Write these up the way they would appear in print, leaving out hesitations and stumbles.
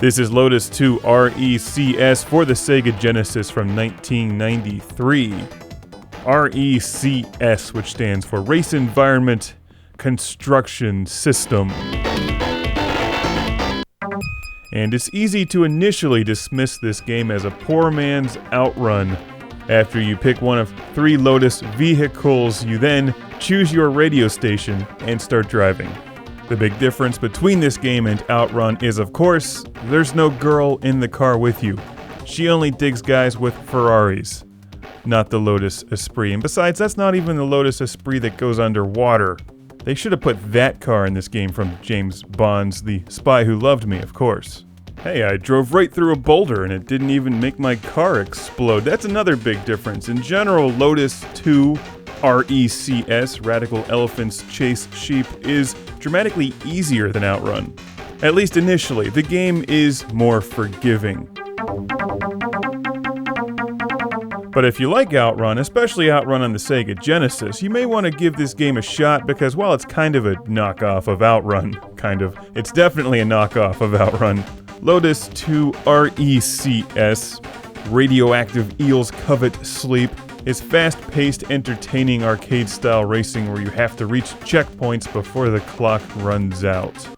This is Lotus II R.E.C.S. for the Sega Genesis from 1993. RECS, which stands for Race Environment Construction System. And it's easy to initially dismiss this game as a poor man's Outrun. After you pick one of 3 Lotus vehicles, you then choose your radio station and start driving. The big difference between this game and Outrun is, of course, there's no girl in the car with you. She only digs guys with Ferraris, not the Lotus Esprit. And besides, that's not even the Lotus Esprit that goes underwater. They should have put that car in this game from James Bond's The Spy Who Loved Me, of course. Hey, I drove right through a boulder and it didn't even make my car explode. That's another big difference. In general, Lotus II R.E.C.S, Radical Elephants Chase Sheep, is dramatically easier than Outrun. At least initially, the game is more forgiving. But if you like Outrun, especially Outrun on the Sega Genesis, you may want to give this game a shot because, well, it's kind of a knockoff of Outrun. It's definitely a knockoff of Outrun. Lotus II R.E.C.S, Radioactive Eels Covet Sleep, is fast-paced, entertaining arcade-style racing where you have to reach checkpoints before the clock runs out.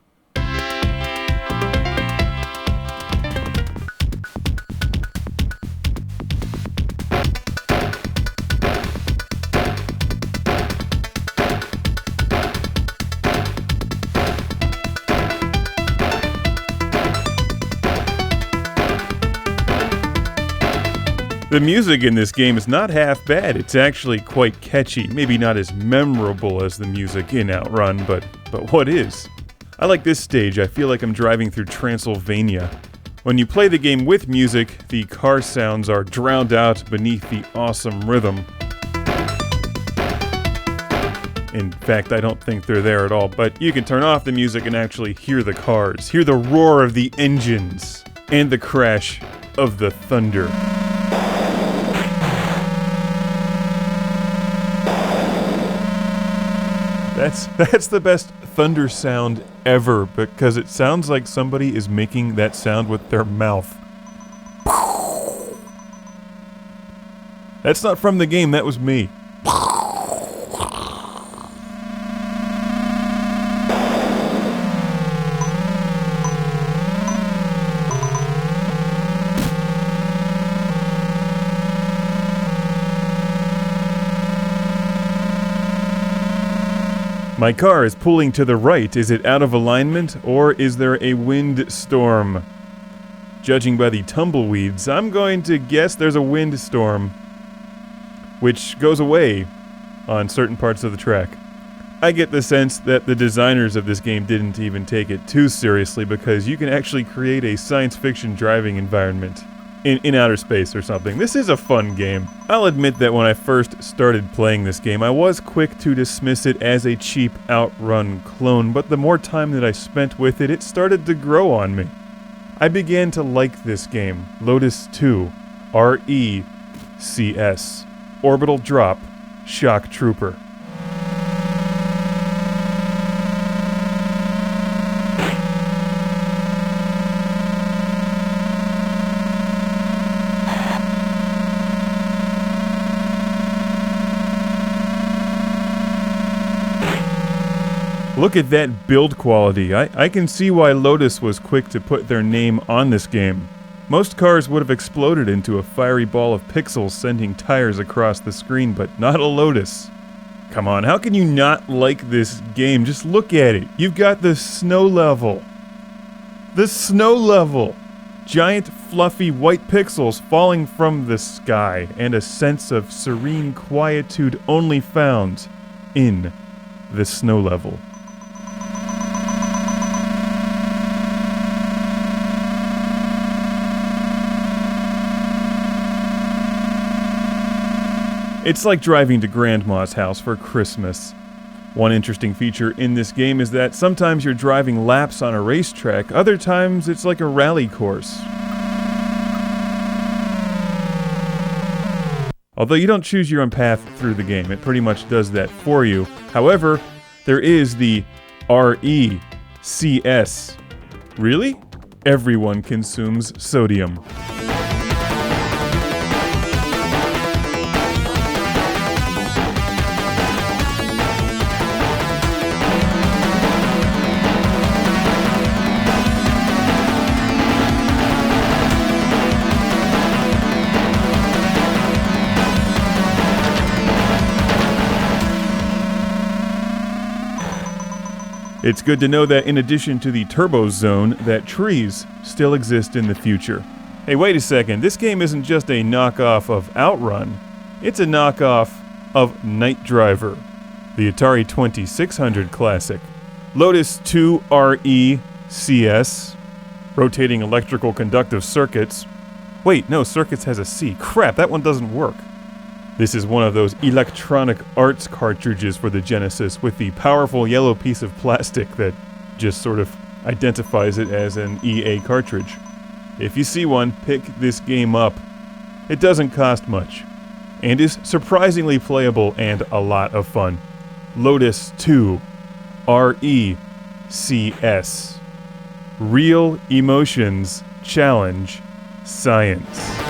The music in this game is not half bad. It's actually quite catchy. Maybe not as memorable as the music in Outrun, but what is? I like this stage. I feel like I'm driving through Transylvania. When you play the game with music, the car sounds are drowned out beneath the awesome rhythm. In fact, I don't think they're there at all, but you can turn off the music and actually hear the cars, hear the roar of the engines, and the crash of the thunder. That's the best thunder sound ever, because it sounds like somebody is making that sound with their mouth. That's not from the game, that was me. My car is pulling to the right. Is it out of alignment, or is there a windstorm? Judging by the tumbleweeds, I'm going to guess there's a windstorm, which goes away on certain parts of the track. I get the sense that the designers of this game didn't even take it too seriously, because you can actually create a science fiction driving environment in outer space or something. This is a fun game. I'll admit that when I first started playing this game, I was quick to dismiss it as a cheap Outrun clone, but the more time that I spent with it, it started to grow on me. I began to like this game, Lotus II R.E.C.S, Orbital Drop Shock Trooper. Look at that build quality. I can see why Lotus was quick to put their name on this game. Most cars would have exploded into a fiery ball of pixels sending tires across the screen, but not a Lotus. Come on, how can you not like this game? Just look at it. You've got the snow level. The snow level! Giant fluffy white pixels falling from the sky, and a sense of serene quietude only found in the snow level. It's like driving to Grandma's house for Christmas. One interesting feature in this game is that sometimes you're driving laps on a racetrack, other times it's like a rally course. Although you don't choose your own path through the game, it pretty much does that for you. However, there is the RECS. Really? everyone consumes sodium. It's good to know that in addition to the Turbo Zone, that trees still exist in the future. Hey, wait a second, this game isn't just a knockoff of Outrun, it's a knockoff of Night Driver, the Atari 2600 classic. Lotus II R.E.C.S, rotating electrical conductive circuits. Wait, no, circuits has a C. Crap, that one doesn't work. This is one of those electronic arts cartridges for the Genesis with the powerful yellow piece of plastic that just sort of identifies it as an EA cartridge. If you see one, pick this game up. It doesn't cost much, and is surprisingly playable and a lot of fun. Lotus II R.E.C.S. Real emotions challenge science.